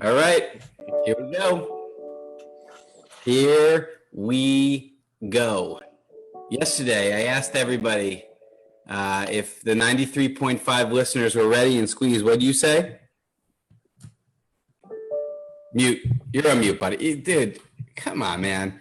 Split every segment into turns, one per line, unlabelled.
All right, here we go. Here we go. Yesterday, I asked everybody if the 93.5 listeners were ready, and Squeeze, what do you say? Mute. You're on mute, buddy. Dude, come on, man.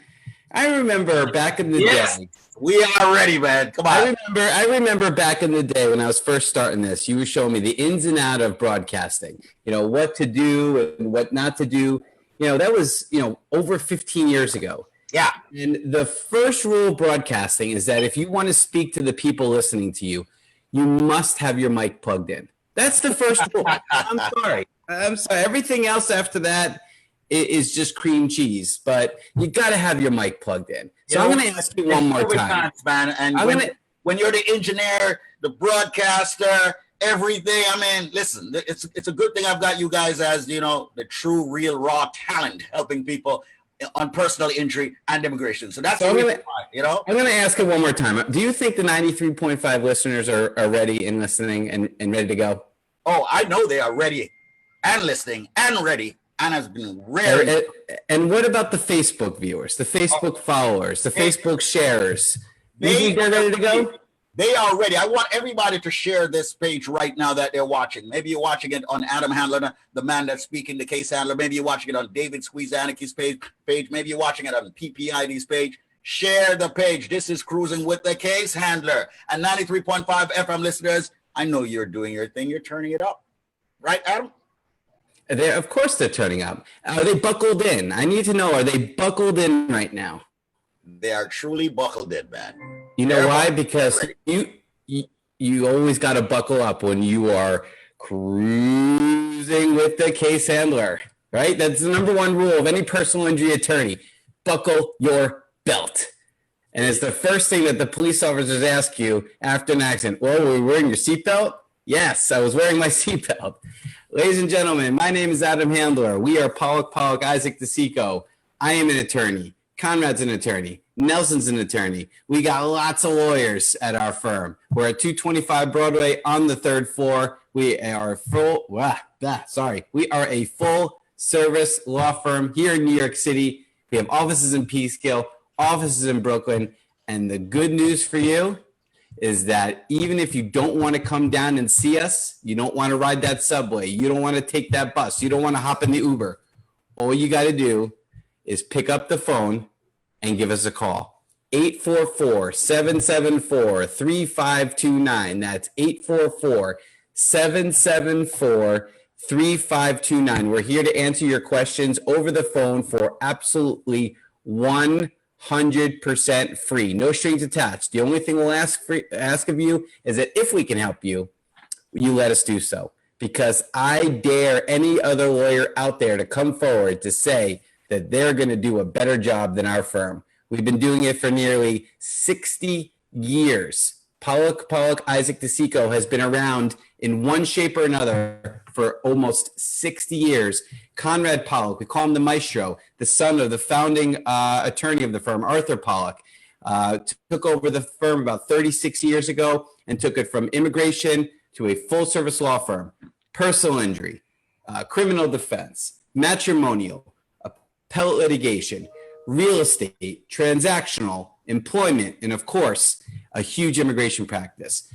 I remember back in the day.
We are ready, man. Come on.
I remember back in the day when I was first starting this, you were showing me the ins and out of broadcasting, what to do and what not to do. That was, over 15 years ago.
Yeah.
And the first rule of broadcasting is that if you want to speak to the people listening to you, you must have your mic plugged in. That's the first rule. I'm sorry. Everything else after that is just cream cheese, but you got to have your mic plugged in. So I'm going to ask you one more time.
Man. And when you're the engineer, the broadcaster, everything, I mean, listen, it's a good thing I've got you guys as, the true, real, raw talent helping people on personal injury and immigration. So that's
I'm going to ask it one more time. Do you think the 93.5 listeners are ready and listening and ready to go?
Oh, I know they are ready and listening and ready and has been ready.
And what about the Facebook viewers, the Facebook followers, the Facebook sharers? Do you think they're ready to go?
They are ready. I want everybody to share this page right now that they're watching. Maybe you're watching it on Adam Handler, the man that's speaking, the case handler. Maybe you're watching it on David Squeeze Aniki's page. Maybe you're watching it on PPID's page. Share the page. This is Cruising with the Case Handler. And 93.5 FM listeners, I know you're doing your thing. You're turning it up. Right, Adam?
Of course they're turning up. Are they buckled in? I need to know, are they buckled in right now?
They are truly buckled in, man.
You know why? Because you always got to buckle up when you are cruising with the case handler, right? That's the number one rule of any personal injury attorney. Buckle your belt. And it's the first thing that the police officers ask you after an accident. Well, were you wearing your seatbelt? Yes, I was wearing my seatbelt. Ladies and gentlemen, my name is Adam Handler. We are Pollack, Isaac DeSico. I am an attorney. Conrad's an attorney. Nelson's an attorney. We got lots of lawyers at our firm. We're at 225 Broadway on the third floor. We are We are a full service law firm here in New York City. We have offices in Peekskill, offices in Brooklyn. And the good news for you is that even if you don't want to come down and see us, you don't want to ride that subway, you don't want to take that bus, you don't want to hop in the Uber, all you got to do is pick up the phone and give us a call. 844-774-3529. That's 844-774-3529. We're here to answer your questions over the phone for absolutely 100% free. No strings attached. The only thing we'll ask of you is that if we can help you, you let us do so. Because I dare any other lawyer out there to come forward to say that they're going to do a better job than our firm. We've been doing it for nearly 60 years. Pollack, Isaac DeSico has been around in one shape or another for almost 60 years. Conrad Pollack, we call him the maestro, the son of the founding attorney of the firm, Arthur Pollack, took over the firm about 36 years ago and took it from immigration to a full-service law firm, personal injury, criminal defense, matrimonial, appellate litigation, real estate, transactional, employment, and of course, a huge immigration practice.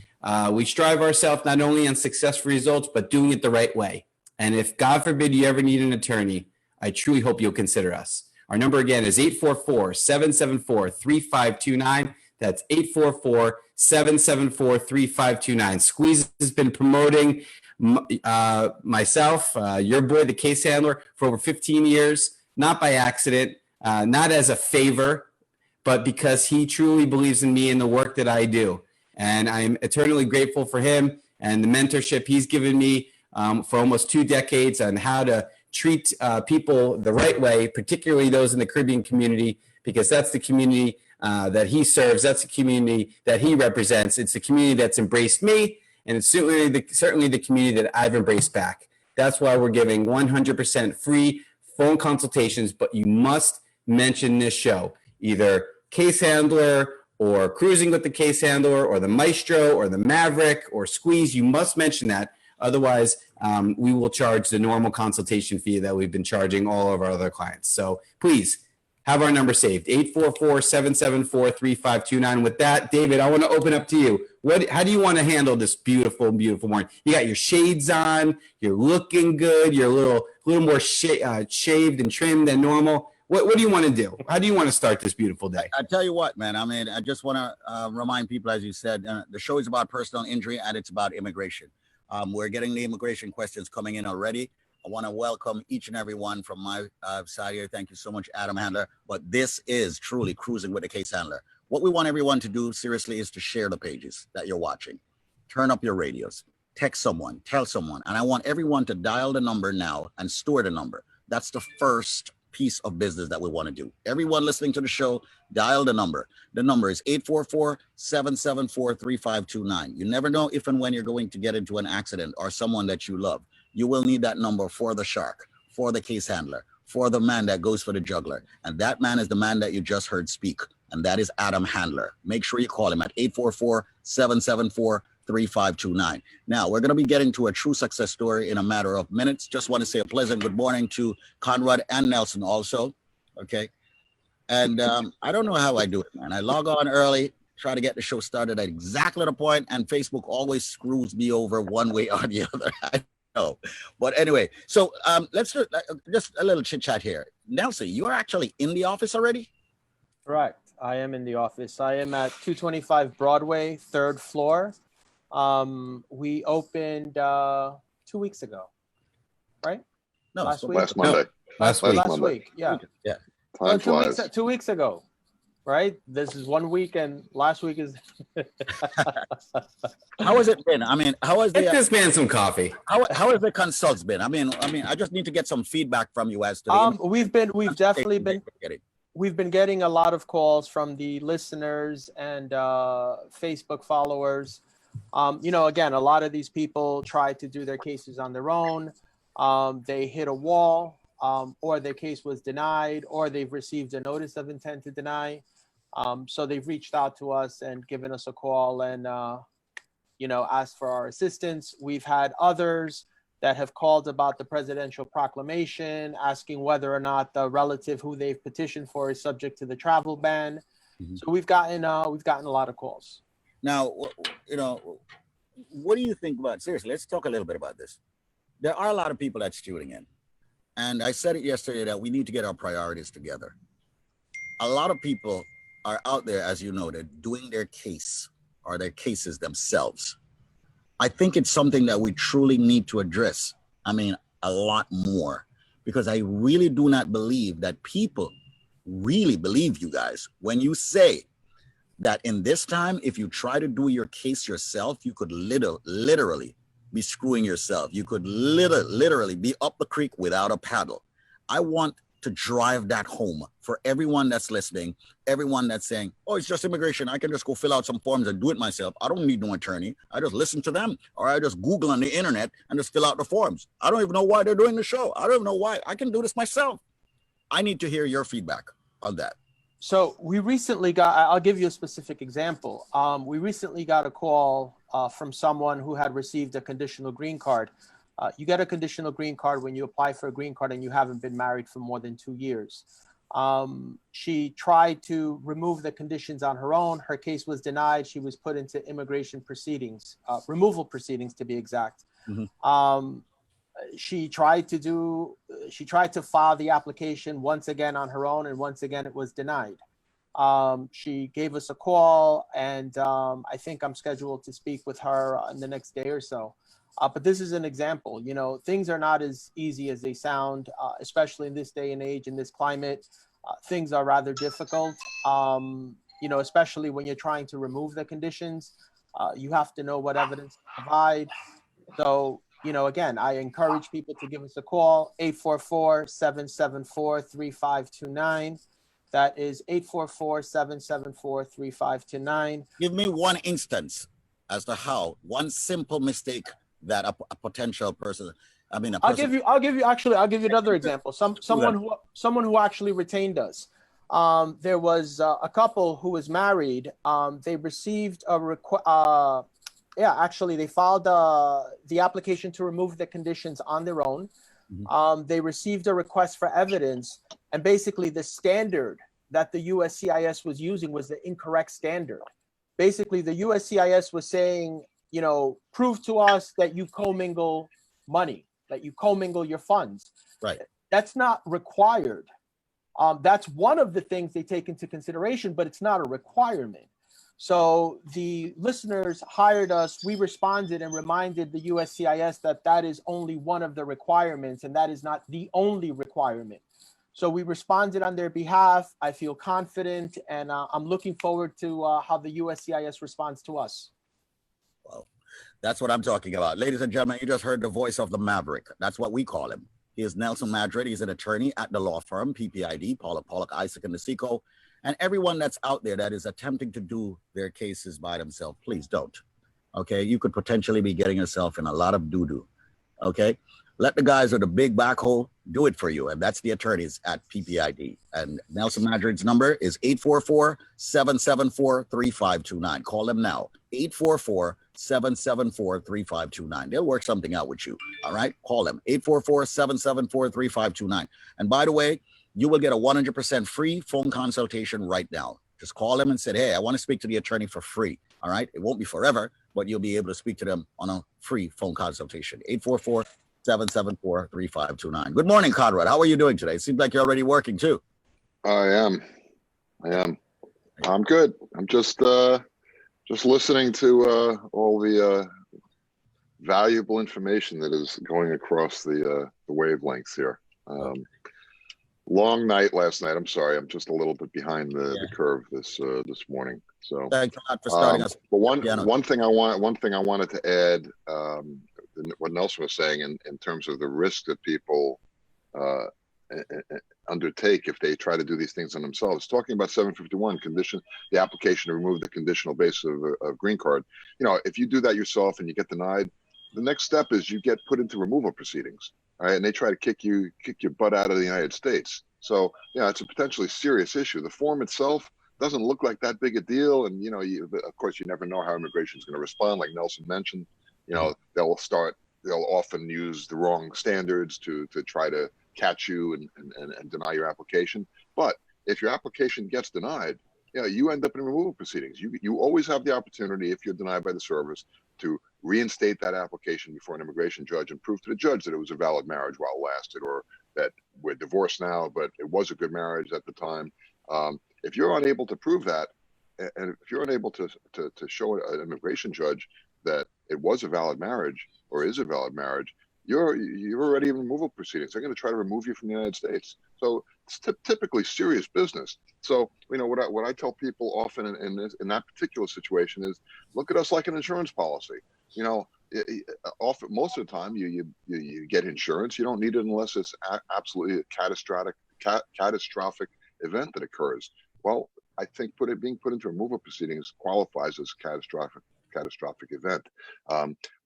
We strive ourselves not only on successful results, but doing it the right way. And if, God forbid, you ever need an attorney, I truly hope you'll consider us. Our number again is 844-774-3529. That's 844-774-3529. Squeeze has been promoting myself, your boy, the case handler, for over 15 years. Not by accident, not as a favor, but because he truly believes in me and the work that I do. And I'm eternally grateful for him and the mentorship he's given me for almost 2 decades on how to treat people the right way, particularly those in the Caribbean community, because that's the community that he serves. That's the community that he represents. It's the community that's embraced me, and it's certainly the community that I've embraced back. That's why we're giving 100% free phone consultations, but you must mention this show, either Case Handler or Cruising with the Case Handler or the Maestro or the Maverick or Squeeze. You must mention that Otherwise, we will charge the normal consultation fee that we've been charging all of our other clients. So please have our number saved, 844-774-3529. With that, David, I want to open up to you. How do you want to handle this beautiful, beautiful morning? You got your shades on, you're looking good, you're a little more shaved and trimmed than normal. What do you want to do? How do you want to start this beautiful day?
I tell you what, man. I mean, I just want to remind people, as you said, the show is about personal injury and it's about immigration. We're getting the immigration questions coming in already. I want to welcome each and every one from my side here. Thank you so much, Adam Handler. But this is truly Cruising with the Case Handler. What we want everyone to do, seriously, is to share the pages that you're watching. Turn up your radios. Text someone. Tell someone. And I want everyone to dial the number now and store the number. That's the first piece of business that we want to do. Everyone listening to the show, dial the number. The number is 844-774-3529. You never know if and when you're going to get into an accident or someone that you love. You will need that number for the shark, for the case handler, for the man that goes for the juggler. And that man is the man that you just heard speak. And that is Adam Handler. Make sure you call him at 844-774-3529. Now, we're going to be getting to a true success story in a matter of minutes. Just want to say a pleasant good morning to Conrad and Nelson also. Okay. And I don't know how I do it, man. I log on early, try to get the show started at exactly the point, and Facebook always screws me over one way or the other. I know. But anyway, so let's do just a little chit chat here. Nelson, you are actually in the office already?
Correct. I am in the office. I am at 225 Broadway, 3rd floor. We opened 2 weeks ago, right?
No,
last week.
Last Monday.
Last week.
Last week. Yeah.
Yeah.
Time
No,
flies.
2 weeks ago, right? This is 1 week, and last week is.
How has it been? I mean, how has
Get
the
this man some coffee.
how has the consults been? I mean, I just need to get some feedback from you as to the
We've definitely been.
getting.
We've been getting a lot of calls from the listeners and Facebook followers. Again, a lot of these people try to do their cases on their own. They hit a wall, or their case was denied, or they've received a notice of intent to deny. So they've reached out to us and given us a call and, asked for our assistance. We've had others that have called about the presidential proclamation, asking whether or not the relative who they've petitioned for is subject to the travel ban.
Mhm.
So we've gotten a lot of calls.
Now, what do you think about, seriously, let's talk a little bit about this. There are a lot of people that's tuning in. And I said it yesterday that we need to get our priorities together. A lot of people are out there, as you know, they're doing their case or their cases themselves. I think it's something that we truly need to address. I mean, a lot more, because I really do not believe that people really believe you guys when you say that in this time, if you try to do your case yourself, you could literally be screwing yourself. You could literally be up the creek without a paddle. I want to drive that home for everyone that's listening, everyone that's saying, oh, it's just immigration. I can just go fill out some forms and do it myself. I don't need no attorney. I just listen to them, or I just Google on the internet and just fill out the forms. I don't even know why they're doing the show. I don't even know why. I can do this myself. I need to hear your feedback on that.
So we recently I'll give you a specific example. We recently got a call from someone who had received a conditional green card. You get a conditional green card when you apply for a green card and you haven't been married for more than 2 years. She tried to remove the conditions on her own. Her case was denied. She was put into immigration proceedings, removal proceedings to be exact.
Mhm.
She tried to file the application once again on her own, and once again it was denied. She gave us a call, and I think I'm scheduled to speak with her in the next day or so. But this is an example. Things are not as easy as they sound, especially in this day and age, in this climate. Things are rather difficult, especially when you're trying to remove the conditions. You have to know what evidence to provide. So, again, I encourage people to give us a call, 844-774-3529. That is 844-774-3529.
Give me one instance as to how one simple mistake that a potential person,
I'll give you another example. Someone who actually retained us. There was a couple who was married. They received Yeah, actually, they filed the application to remove the conditions on their own. They received a request for evidence, and basically the standard that the USCIS was using was the incorrect standard. Basically, the USCIS was saying, you know, prove to us that you commingle money, that you commingle your funds.
Right.
That's not required. That's one of the things they take into consideration, but it's not a requirement. So the listeners hired us, we responded and reminded the USCIS that that is only one of the requirements and that is not the only requirement. So we responded on their behalf. I feel confident, and I'm looking forward to how the USCIS responds to us.
Well, that's what I'm talking about. Ladies and gentlemen, you just heard the voice of the Maverick. That's what we call him. He is Nelson Madrid. He's an attorney at the law firm PPID, Pollack, Isaac, and Nasico. And everyone that's out there that is attempting to do their cases by themselves, please don't. Okay, you could potentially be getting yourself in a lot of doo-doo. Okay, let the guys with the big backhoe do it for you, and that's the attorneys at PPID. And Nelson Madrid's number is 844-774-3529. Call them now, 844-774-3529. They'll work something out with you. All right, call them, 844-774-3529. And by the way, you will get a 100% free phone consultation right now. Just call them and say, hey, I want to speak to the attorney for free. All right. It won't be forever, but you'll be able to speak to them on a free phone consultation. 844-774-3529. Good morning, Conrad. How are you doing today? It seems like you're already working too.
I am. I'm good. I'm just listening to all the valuable information that is going across the wavelengths here. Long night last night. I'm sorry. I'm just a little bit behind the curve this morning. So
thanks a lot for starting us.
But one thing I wanted to add, what Nelson was saying in terms of the risk that people undertake if they try to do these things on themselves. Talking about 751 condition, the application to remove the conditional basis of green card. You know, if you do that yourself and you get denied, the next step is you get put into removal proceedings. All right, and they try to kick your butt out of the United States. So, yeah, it's a potentially serious issue. The form itself doesn't look like that big a deal, and you know, of course, you never know how immigration is going to respond. Like Nelson mentioned, you know, they'll often use the wrong standards to try to catch you and deny your application. But if your application gets denied, you know, you end up in removal proceedings. You always have the opportunity, if you're denied by the service, to reinstate that application before an immigration judge and prove to the judge that it was a valid marriage while it lasted, or that we're divorced now, but it was a good marriage at the time. If you're unable to prove that, and if you're unable to show an immigration judge that it was a valid marriage or is a valid marriage, you're already in removal proceedings. They're going to try to remove you from the United States. So it's typically serious business. So, you know, what I tell people often in that particular situation is, look at us like an insurance policy. You know, often, most of the time you get insurance. You don't need it unless it's absolutely a catastrophic event that occurs. Well, I think being put into removal proceedings qualifies as catastrophic event.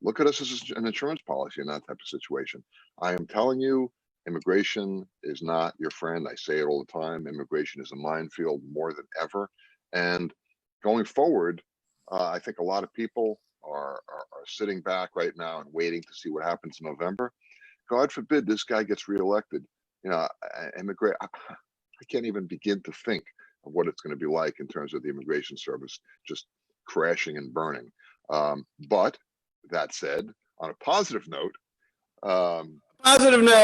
Look at us as an insurance policy in that type of situation. I am telling you, immigration is not your friend. I say it all the time. Immigration is a minefield more than ever. And going forward, I think a lot of people are sitting back right now and waiting to see what happens in November. God forbid this guy gets reelected. You know, I can't even begin to think of what it's going to be like in terms of the immigration service just crashing and burning. But that said, on a positive note, all
right.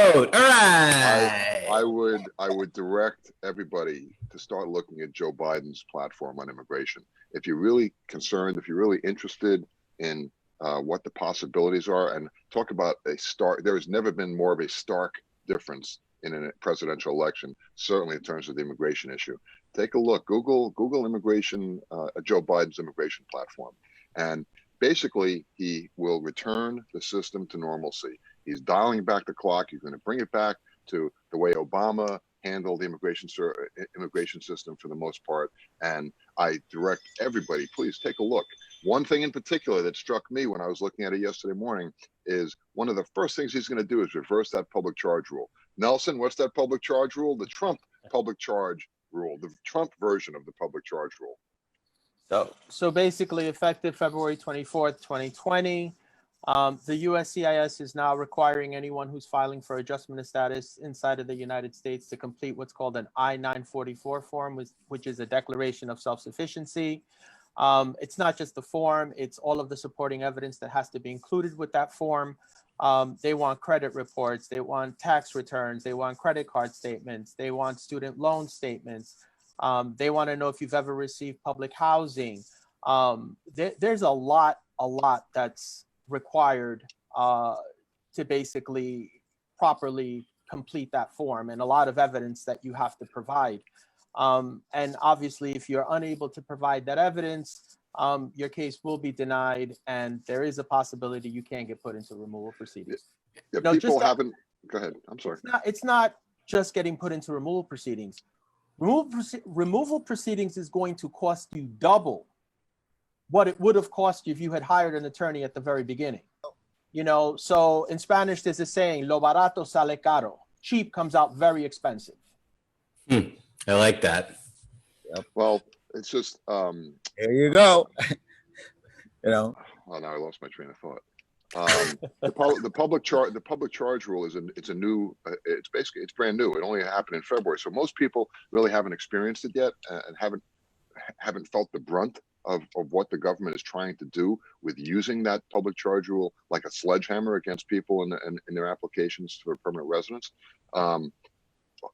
I would direct everybody to start looking at Joe Biden's platform on immigration. If you're really concerned, if you're really interested in what the possibilities are, and talk about there has never been more of a stark difference in a presidential election, certainly in terms of the immigration issue. Take a look, Google immigration, Joe Biden's immigration platform. And basically, he will return the system to normalcy. He's dialing back the clock. He's going to bring it back to the way Obama handled the immigration system for the most part. And I direct everybody, please take a look. One thing in particular that struck me when I was looking at it yesterday morning is one of the first things he's going to do is reverse that public charge rule. Nelson, what's that public charge rule? The Trump public charge rule, the Trump version of the public charge rule.
So basically, effective February 24th, 2020, the USCIS is now requiring anyone who's filing for adjustment of status inside of the United States to complete what's called an I-944 form, which is a declaration of self-sufficiency. It's not just the form, it's all of the supporting evidence that has to be included with that form. They want credit reports, they want tax returns, they want credit card statements, they want student loan statements. They want to know if you've ever received public housing. There's a lot that's required to basically properly complete that form, and a lot of evidence that you have to provide. And obviously, if you're unable to provide that evidence, your case will be denied, and there is a possibility you can get put into removal proceedings.
Yeah,
No,
people
just
haven't. Go ahead. I'm sorry.
It's not just getting put into removal proceedings. Removal proceedings is going to cost you double what it would have cost you if you had hired an attorney at the very beginning. You know, so in Spanish, there's a saying, lo barato sale caro. Cheap comes out very expensive.
I like that.
Well, it's just.
There you go. You know.
Oh, now I lost my train of thought. The public charge rule it's a new. It's basically brand new. It only happened in February, so most people really haven't experienced it yet and haven't felt the brunt of what the government is trying to do with using that public charge rule like a sledgehammer against people in their applications for permanent residence.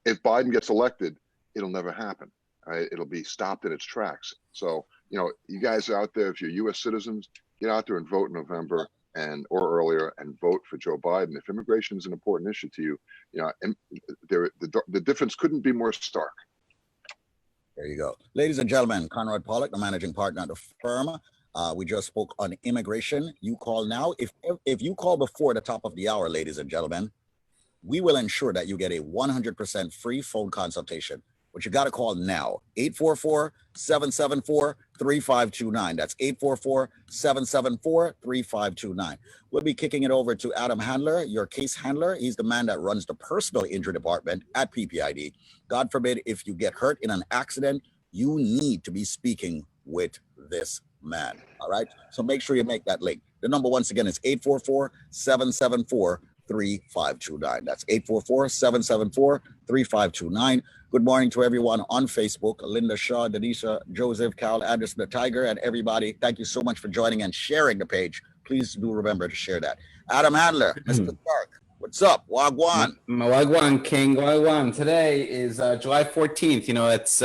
If Biden gets elected, it'll never happen. Right? It'll be stopped in its tracks. So, you know, you guys out there, if you're U.S. citizens, get out there and vote in November or earlier and vote for Joe Biden. If immigration is an important issue to you, you know, the difference couldn't be more stark.
There you go. Ladies and gentlemen, Conrad Pollack, the managing partner of the firm. We just spoke on immigration. You call now. If you call before the top of the hour, ladies and gentlemen, we will ensure that you get a 100% free phone consultation. But you got to call now, 844-774-3529. That's 844-774-3529. We'll be kicking it over to Adam Handler, your case handler. He's the man that runs the personal injury department at PPID. God forbid, if you get hurt in an accident, you need to be speaking with this man. All right. So make sure you make that link. The number once again is 844-774-3529. That's 844-774-3529. Good morning to everyone on Facebook, Linda Shaw, Denisha, Joseph, Cal, Anderson, the Tiger, and everybody. Thank you so much for joining and sharing the page. Please do remember to share that. Adam Handler, Mr. Stark, what's up? Wagwan.
Wagwan, King, Wagwan. Today is July 14th. You know, it's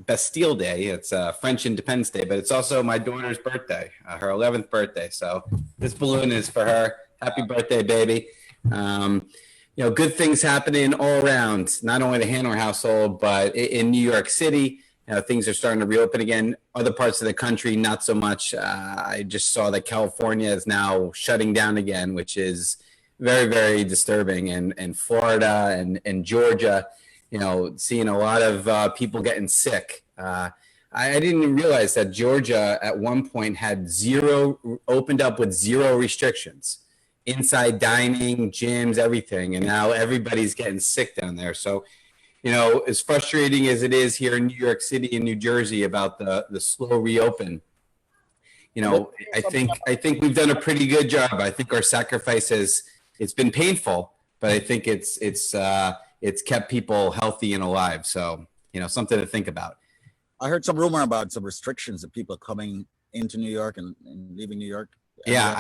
Bastille Day. It's French Independence Day, but it's also my daughter's birthday, her 11th birthday. So this balloon is for her. Happy birthday, baby. You know, good things happening all around, not only the Handler household, but in New York City, you know, things are starting to reopen again. Other parts of the country, not so much. I just saw that California is now shutting down again, which is very, very disturbing. And Florida and Georgia, you know, seeing a lot of people getting sick. I didn't even realize that Georgia at one point had opened up with zero restrictions. Inside dining, gyms, everything. And now everybody's getting sick down there. So, you know, as frustrating as it is here in New York City and New Jersey about the slow reopen, you know, I think we've done a pretty good job. I think our sacrifice it's been painful, but I think it's kept people healthy and alive. So, you know, something to think about.
I heard some rumor about some restrictions of people coming into New York and leaving New York.
Yeah,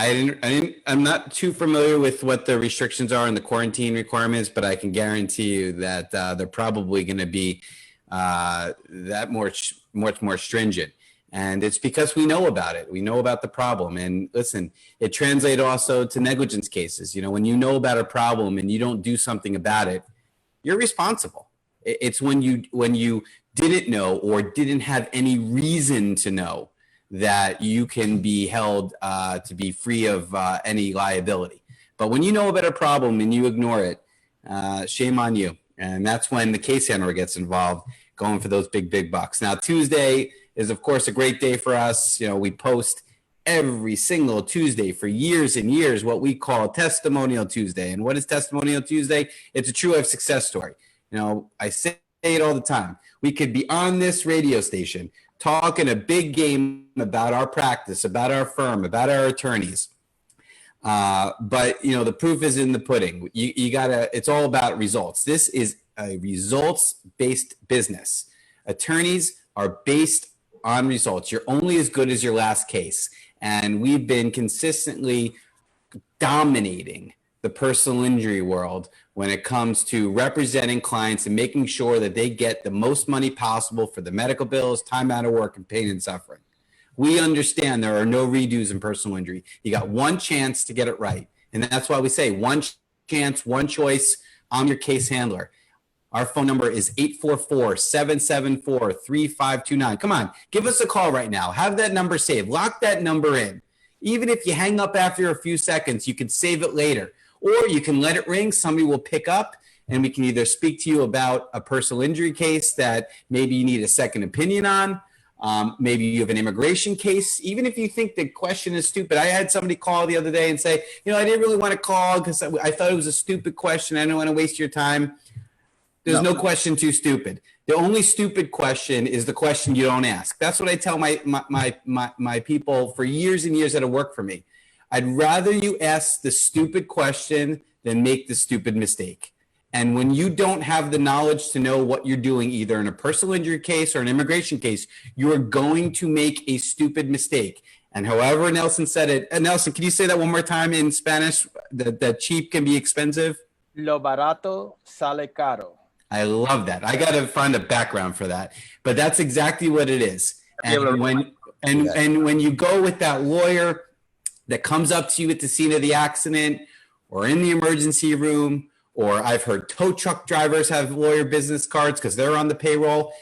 I'm not too familiar with what the restrictions are and the quarantine requirements, but I can guarantee you that they're probably going to be that much more stringent. And it's because we know about it. We know about the problem. And listen, it translates also to negligence cases. You know, when you know about a problem and you don't do something about it, you're responsible. It's when you didn't know or didn't have any reason to know that you can be held to be free of any liability. But when you know about a problem and you ignore it, shame on you. And that's when the case handler gets involved, going for those big bucks. Now, Tuesday is, of course, a great day for us. You know, we post every single Tuesday for years and years what we call Testimonial Tuesday. And what is Testimonial Tuesday? It's a true life success story. You know, I say it all the time. We could be on this radio station talking a big game about our practice, about our firm, about our attorneys. But the proof is in the pudding. You gotta, it's all about results. This is a results-based business. Attorneys are based on results. You're only as good as your last case. And we've been consistently dominating the personal injury world when it comes to representing clients and making sure that they get the most money possible for the medical bills, time out of work, and pain and suffering. We understand there are no redos in personal injury. You got one chance to get it right. And that's why we say one chance, one choice. I'm your case handler. Our phone number is 844-774-3529. Come on, give us a call right now. Have that number saved. Lock that number in. Even if you hang up after a few seconds, you can save it later. Or you can let it ring. Somebody will pick up, and we can either speak to you about a personal injury case that maybe you need a second opinion on. Maybe you have an immigration case. Even if you think the question is stupid. I had somebody call the other day and say, I didn't really want to call because I thought it was a stupid question. I don't want to waste your time. There's no question too stupid. The only stupid question is the question you don't ask. That's what I tell my people for years and years that have worked for me. I'd rather you ask the stupid question than make the stupid mistake. And when you don't have the knowledge to know what you're doing, either in a personal injury case or an immigration case, you're going to make a stupid mistake. And however Nelson said it, Nelson, can you say that one more time in Spanish? That cheap can be expensive?
Lo barato sale caro.
I love that. I got to find a background for that, but that's exactly what it is. And when you go with that lawyer that comes up to you at the scene of the accident or in the emergency room, or I've heard tow truck drivers have lawyer business cards because they're on the payroll,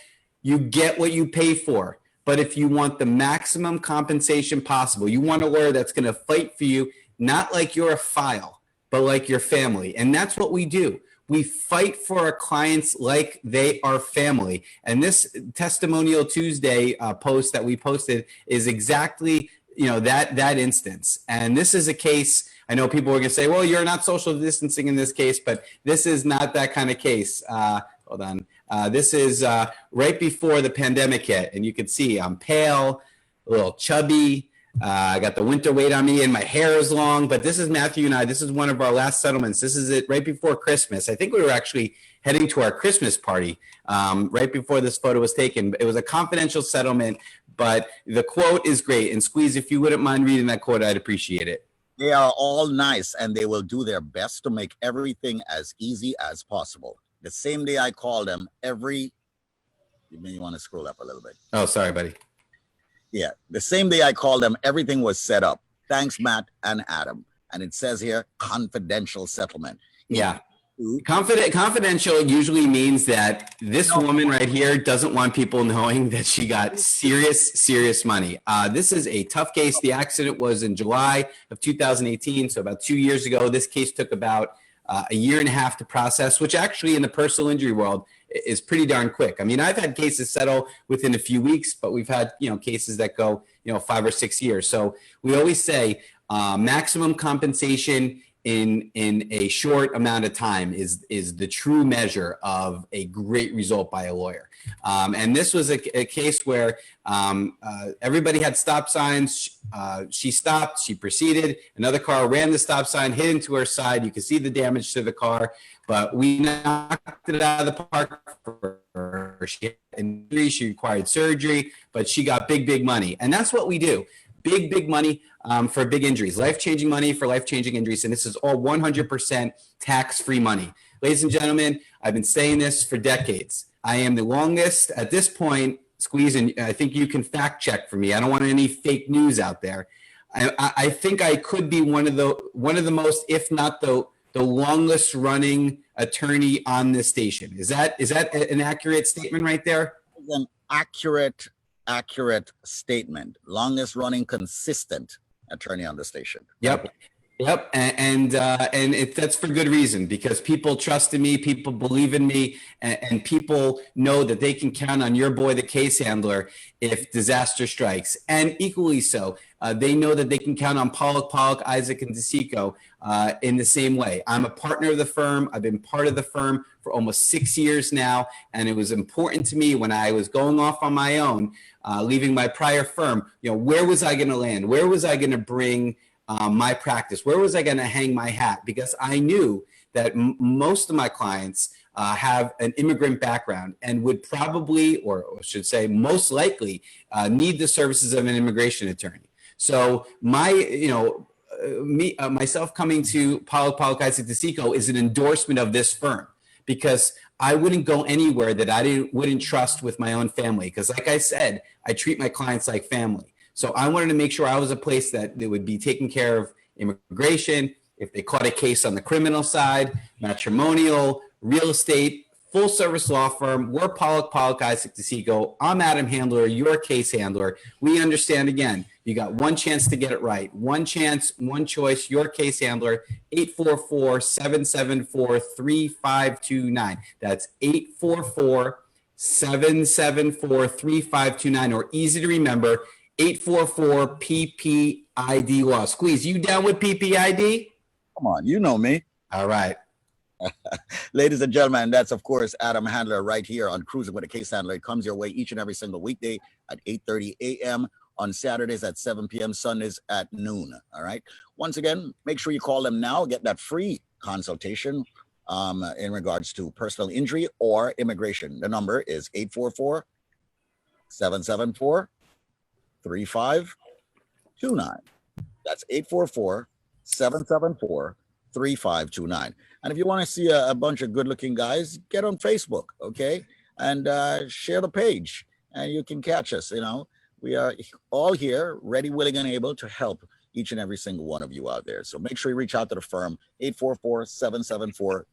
you get what you pay for. But if you want the maximum compensation possible, you want a lawyer that's going to fight for you, not like you're a file, but like your family. And that's what we do. We fight for our clients like they are family. And this Testimonial Tuesday post that we posted is exactly, that instance. And this is a case, I know people are going to say, well, you're not social distancing in this case, but this is not that kind of case. Hold on. This is right before the pandemic hit. And you can see I'm pale, a little chubby. I got the winter weight on me and my hair is long, but this is Matthew and I. This is one of our last settlements. This is it right before Christmas. I think we were actually heading to our Christmas party right before this photo was taken. It was a confidential settlement, but the quote is great. And Squeeze, if you wouldn't mind reading that quote, I'd appreciate it.
They are all nice and they will do their best to make everything as easy as possible. The same day I call them you may want to scroll up a little bit.
Oh, sorry, buddy.
Yeah, the same day I called them, everything was set up. Thanks, Matt and Adam. And it says here, confidential settlement.
Yeah. Confidential usually means that this woman right here doesn't want people knowing that she got serious money. This is a tough case. The accident was in July of 2018, so about 2 years ago. This case took about a year and a half to process, which actually in the personal injury world is pretty darn quick. I mean, I've had cases settle within a few weeks, but we've had, cases that go, 5 or 6 years. So we always say maximum compensation in a short amount of time is the true measure of a great result by a lawyer. And this was a case where everybody had stop signs. She stopped, she proceeded. Another car ran the stop sign, hit into her side. You can see the damage to the car, but we knocked it out of the park for her. She had an injury, she required surgery, but she got big money. And that's what we do. Big money for big injuries, life-changing money for life-changing injuries. And this is all 100% tax-free money. Ladies and gentlemen, I've been saying this for decades. I am the longest at this point, Squeeze, and I think you can fact check for me. I don't want any fake news out there. I think I could be one of the most, if not the longest running attorney on this station. Is that an accurate statement right there?
An accurate statement. Longest running consistent attorney on the station.
Yep. Yep, and that's for good reason, because people trust in me, people believe in me, and people know that they can count on your boy, the case handler, if disaster strikes. And equally so, they know that they can count on Pollack, Isaac, and DeSico in the same way. I'm a partner of the firm. I've been part of the firm for almost 6 years now, and it was important to me when I was going off on my own, leaving my prior firm. Where was I going to land? Where was I going to bring my practice? Where was I going to hang my hat? Because I knew that most of my clients have an immigrant background and would probably, or should say most likely, need the services of an immigration attorney. So myself coming to Pollack, Isaac, DeSico is an endorsement of this firm, because I wouldn't go anywhere that I wouldn't trust with my own family. Because like I said, I treat my clients like family. So I wanted to make sure I was a place that they would be taking care of immigration, if they caught a case on the criminal side, matrimonial, real estate, full service law firm. We're Pollack, Isaac, DeSico. I'm Adam Handler, your case handler. We understand, again, you got one chance to get it right. One chance, one choice, your case handler, 844-774-3529. That's 844-774-3529, or easy to remember, 844 PPID law. Squeeze, you down with PPID?
Come on, you know me.
All right.
Ladies and gentlemen, that's of course Adam Handler right here on Cruising with a Case Handler. It comes your way each and every single weekday at 8:30 a.m. on Saturdays at 7 p.m. Sundays at noon. All right. Once again, make sure you call them now. Get that free consultation in regards to personal injury or immigration. The number is 844-774-3529. That's 844-774-3529. And if you want to see a bunch of good-looking guys, get on Facebook, okay? And share the page, and you can catch us. We are all here, ready, willing, and able to help each and every single one of you out there. So make sure you reach out to the firm, 844-774-3529.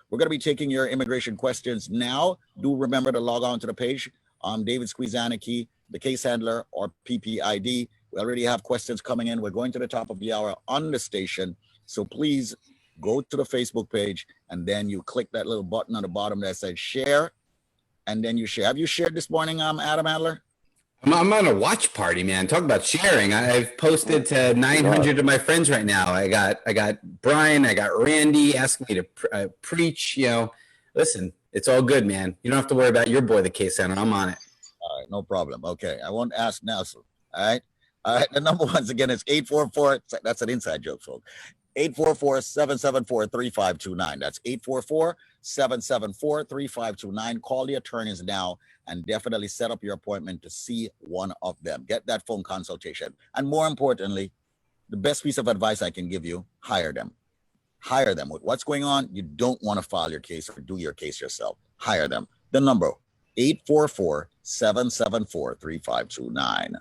We're going to be taking your immigration questions now. Do remember to log on to the page. I'm David Squeezaniki, the case handler, or PPID. We already have questions coming in. We're going to the top of the hour on the station. So please go to the Facebook page, and then you click that little button on the bottom that says share, and then you share. Have you shared this morning, Adam Handler?
I'm on a watch party, man. Talk about sharing. I've posted to 900 of my friends right now. I got Brian, I got Randy asking me to preach. Listen, it's all good, man. You don't have to worry about your boy, the case handler. I'm on it.
All right, no problem. Okay, I won't ask now. So, all right. The number once again is 844. That's an inside joke, folks. 844-774-3529. That's 844-774-3529. Call the attorneys now and definitely set up your appointment to see one of them. Get that phone consultation. And more importantly, the best piece of advice I can give you, hire them. Hire them. With what's going on, you don't want to file your case or do your case yourself. Hire them. The number, 844-774-3529.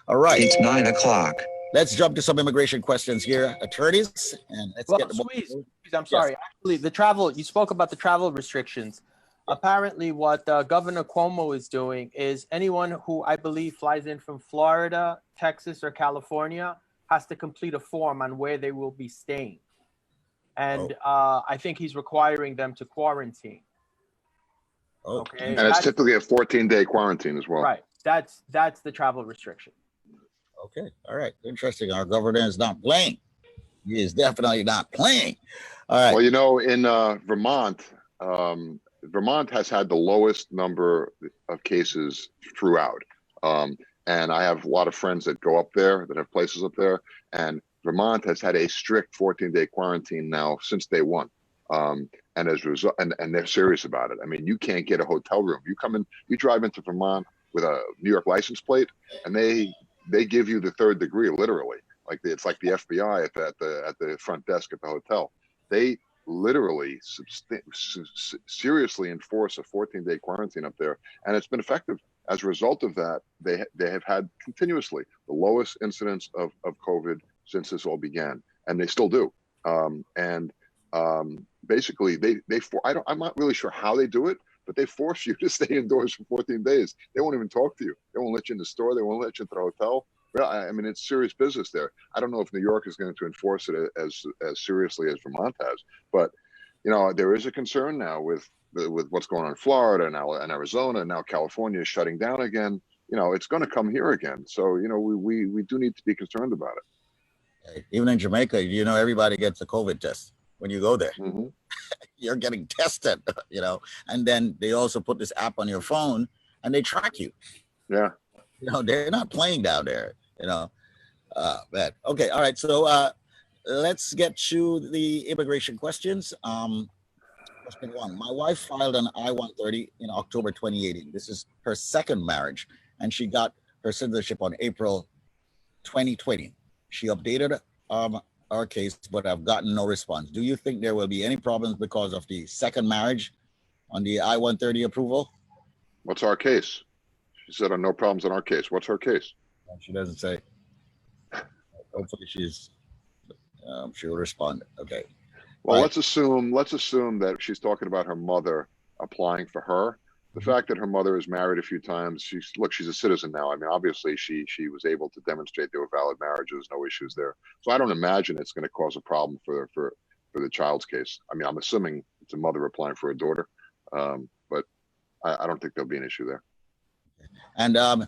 All right.
It's 9 o'clock.
Let's jump to some immigration questions here, attorneys, and let's get the
Squeeze, I'm sorry.
Yes.
Actually, the travel, you spoke about the travel restrictions. Apparently, what Governor Cuomo is doing is anyone who I believe flies in from Florida, Texas, or California has to complete a form on where they will be staying. And I think he's requiring them to quarantine.
Okay.
And it's typically a 14-day quarantine as well.
Right. That's the travel restriction.
Okay. All right. Interesting. Our governor is not playing. He is definitely not playing. All right.
Well, in Vermont, Vermont has had the lowest number of cases throughout. And I have a lot of friends that go up there, that have places up there. And Vermont has had a strict 14-day quarantine now since day one. And as a result, and they're serious about it. I mean, you can't get a hotel room. You drive into Vermont with a New York license plate, and they give you the third degree, literally. It's like the FBI at the front desk at the hotel. They literally seriously enforce a 14-day quarantine up there, and it's been effective. As a result of that, they have had continuously the lowest incidence of COVID since this all began, and they still do. Basically, I'm not really sure how they do it, but they force you to stay indoors for 14 days. They won't even talk to you. They won't let you in the store. They won't let you into the hotel. Well, I mean, it's serious business there. I don't know if New York is going to enforce it as seriously as Vermont has, but you know, there is a concern now with what's going on in Florida now and Arizona, and now California is shutting down again. You know, it's going to come here again. So, you know, we do need to be concerned about it.
Even in Jamaica, you know, everybody gets a COVID test when you go there.
Mm-hmm.
You're getting tested, you know, and then they also put this app on your phone and they track you.
Yeah.
You know, they're not playing down there, you know. But okay, all right. So let's get to the immigration questions. Question one: my wife filed an I-130 in October 2018. This is her second marriage, and she got her citizenship on April 2020. She updated our case, but I've gotten no response. Do you think there will be any problems because of the second marriage on the I-130 approval?
What's our case? She said, no problems in our case. What's her case?
She doesn't say. Hopefully she'll respond. Okay.
Well,
Right.
let's assume that she's talking about her mother applying for her. The fact that her mother is married a few times, she's a citizen now. I mean, obviously she was able to demonstrate there were valid marriages, no issues there. So I don't imagine it's going to cause a problem for the child's case. I mean, I'm assuming it's a mother applying for a daughter, but I don't think there'll be an issue there.
And I'm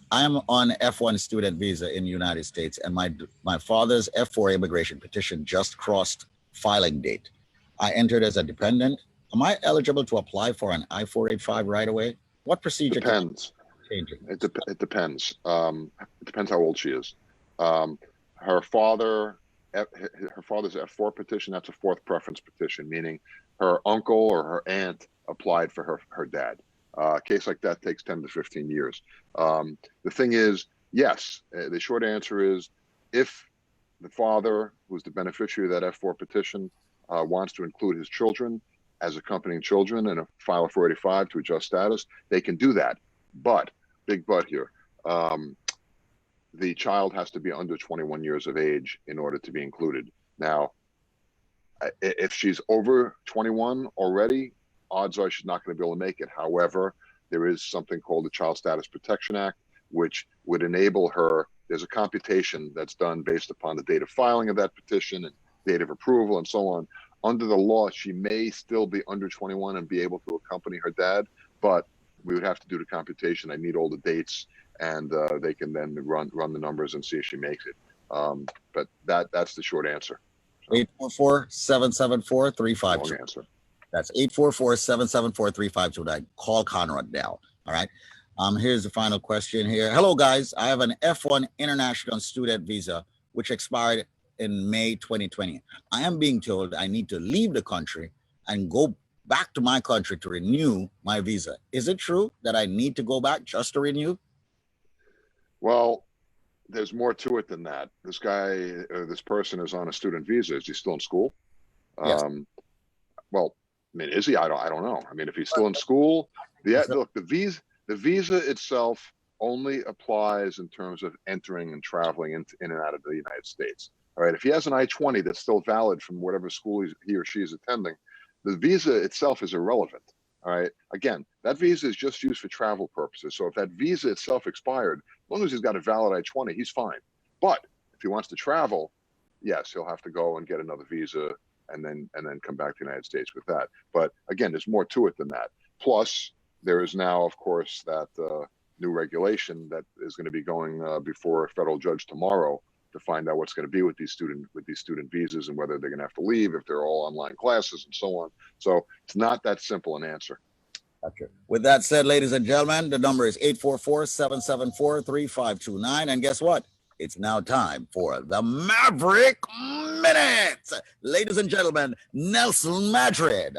on F1 student visa in the United States, and my father's F4 immigration petition just crossed filing date. I entered as a dependent. Am I eligible to apply for an I-485 right away? What procedure?
Depends. It depends. It depends how old she is. Her father's F4 petition, that's a fourth preference petition, meaning her uncle or her aunt applied for her dad. A case like that takes 10 to 15 years. The thing is, yes, the short answer is if the father, who's the beneficiary of that F4 petition, wants to include his children as accompanying children and file a 485 to adjust status, they can do that. But, big but here, the child has to be under 21 years of age in order to be included. Now, if she's over 21 already, odds are she's not going to be able to make it. However, there is something called the Child Status Protection Act, which would enable her. There's a computation that's done based upon the date of filing of that petition and date of approval and so on. Under the law, she may still be under 21 and be able to accompany her dad, but we would have to do the computation. I need all the dates, and they can then run the numbers and see if she makes it. But that's the short answer.
844-774-3529.
Long answer.
That's 844-774-3529. I call Conrad now. All right. Here's the final question here. Hello, guys. I have an F1 international student visa, which expired in May 2020. I am being told I need to leave the country and go back to my country to renew my visa. Is it true that I need to go back just to renew?
Well, there's more to it than that. This person is on a student visa. Is he still in school?
Yes.
Well, I mean, is he? I don't know. I mean, if he's still in school, look, the visa itself only applies in terms of entering and traveling in and out of the United States. All right. If he has an I-20 that's still valid from whatever school he or she is attending, the visa itself is irrelevant. All right. Again, that visa is just used for travel purposes. So if that visa itself expired, as long as he's got a valid I-20, he's fine. But if he wants to travel, yes, he'll have to go and get another visa and then come back to the United States with that. But again, there's more to it than that. Plus, there is now, of course, that new regulation that is going to be going before a federal judge tomorrow to find out what's going to be with these student visas and whether they're going to have to leave if they're all online classes and so on. So it's not that simple an answer.
Gotcha. With that said, ladies and gentlemen, the number is 844-774-3529. And guess what? It's now time for the Maverick Minutes. Ladies and gentlemen, Nelson Madrid.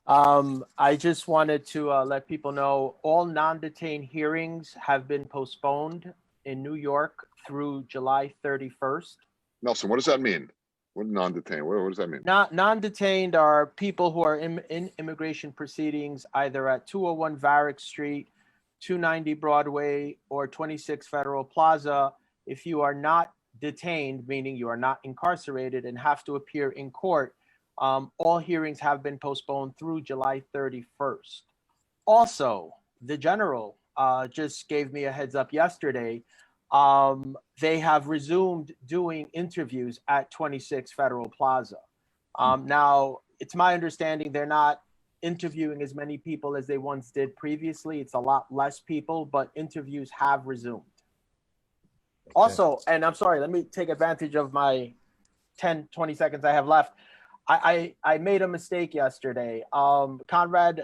I just wanted to let people know all non-detained hearings have been postponed in New York through July 31st.
Nelson, what does that mean? What non-detained? What does that mean?
Non-detained are people who are in immigration proceedings either at 201 Varick Street, 290 Broadway, or 26 Federal Plaza. If you are not detained, meaning you are not incarcerated and have to appear in court, all hearings have been postponed through July 31st. Also, the general just gave me a heads up yesterday. they have resumed doing interviews at 26 Federal Plaza. Now, it's my understanding they're not interviewing as many people as they once did previously. It's a lot less people, but interviews have resumed. Okay. Also, and I'm sorry, let me take advantage of my 10, 20 seconds I have left. I made a mistake yesterday. Conrad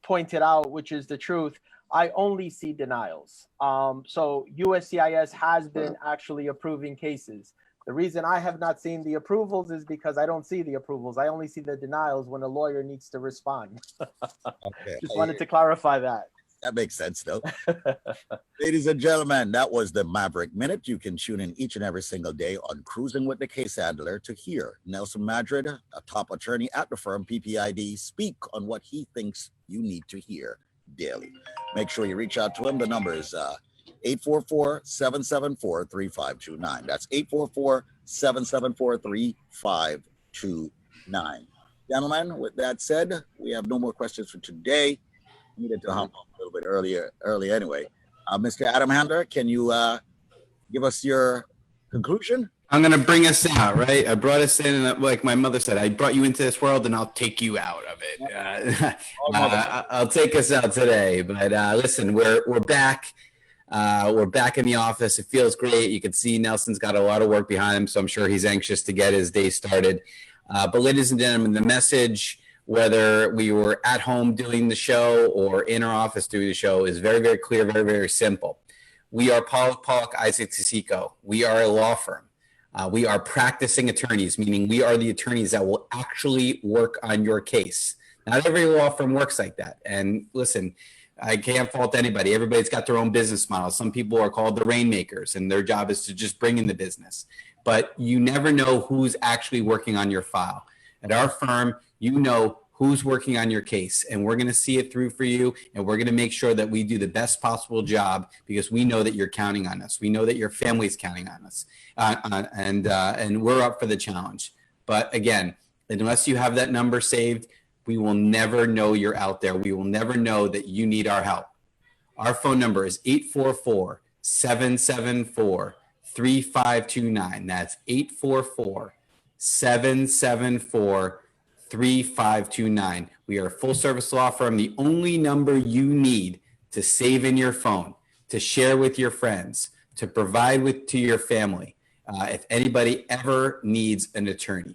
pointed out, which is the truth, I only see denials. So USCIS has been actually approving cases. The reason I have not seen the approvals is because I don't see the approvals. I only see the denials when a lawyer needs to respond.
Okay.
Just wanted to clarify that.
That makes sense, though. Ladies and gentlemen, that was the Maverick Minute. You can tune in each and every single day on Cruising with the Case Handler to hear Nelson Madrid, a top attorney at the firm PPID, speak on what he thinks you need to hear daily. Make sure you reach out to him. The number is 844-774-3529. That's 844-774-3529. Gentlemen, with that said, we have no more questions for today. We needed to hop up a little bit early anyway. Mr. Adam Handler, can you give us your conclusion?
I'm going to bring us out, right? I brought us in, and like my mother said, I brought you into this world, and I'll take you out of it. I'll take us out today. But listen, we're back. We're back in the office. It feels great. You can see Nelson's got a lot of work behind him, so I'm sure he's anxious to get his day started. But ladies and gentlemen, the message, whether we were at home doing the show or in our office doing the show, is very, very clear, very, very simple. We are Pollack, Isaac Tisico. We are a law firm. We are practicing attorneys, meaning we are the attorneys that will actually work on your case. Not every law firm works like that. And listen, I can't fault anybody. Everybody's got their own business model. Some people are called the rainmakers, and their job is to just bring in the business. But you never know who's actually working on your file. At our firm, you know who's working on your case, and we're going to see it through for you, and we're going to make sure that we do the best possible job because we know that you're counting on us. We know that your family's counting on us, and we're up for the challenge. But again, unless you have that number saved, we will never know you're out there. We will never know that you need our help. Our phone number is 844-774-3529. That's 844-774-3529. We are a full service law firm. The only number you need to save in your phone, to share with your friends, to provide to your family, if anybody ever needs an attorney.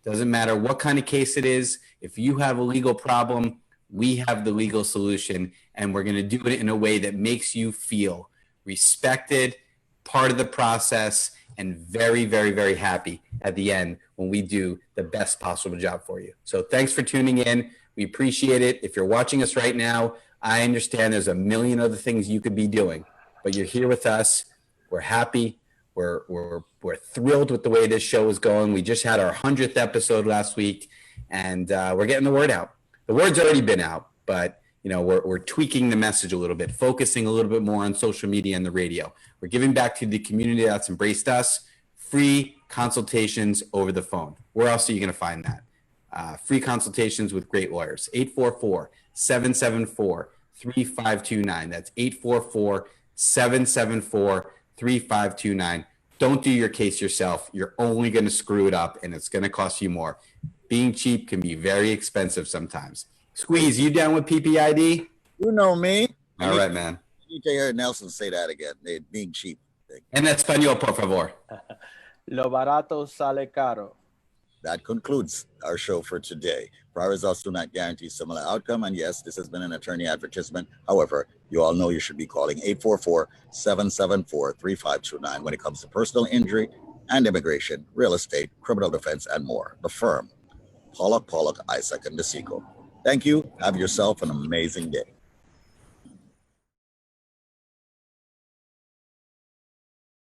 Doesn't matter what kind of case it is. If you have a legal problem, we have the legal solution, and we're going to do it in a way that makes you feel respected, part of the process, and very, very, very happy at the end when we do the best possible job for you. So thanks for tuning in. We appreciate it. If you're watching us right now, I understand there's a million other things you could be doing, but you're here with us. We're happy. We're thrilled with the way this show is going. We just had our 100th episode last week, and we're getting the word out. The word's already been out, but we're tweaking the message a little bit, focusing a little bit more on social media and the radio. We're giving back to the community that's embraced us. Free consultations over the phone. Where else are you going to find that? Free consultations with great lawyers. 844-774-3529. That's 844-774-3529. Don't do your case yourself. You're only going to screw it up, and it's going to cost you more. Being cheap can be very expensive sometimes. Squeeze, you down with PPID?
You know me.
All right, man.
You need to hear Nelson say that again. Being cheap.
En español, por favor.
Lo barato sale caro.
That concludes our show for today. Prior results do not guarantee similar outcome. And yes, this has been an attorney advertisement. However, you all know you should be calling 844-774-3529 when it comes to personal injury and immigration, real estate, criminal defense, and more. The firm, Pollack, Isaac, and Tisico. Thank you. Have yourself an amazing day.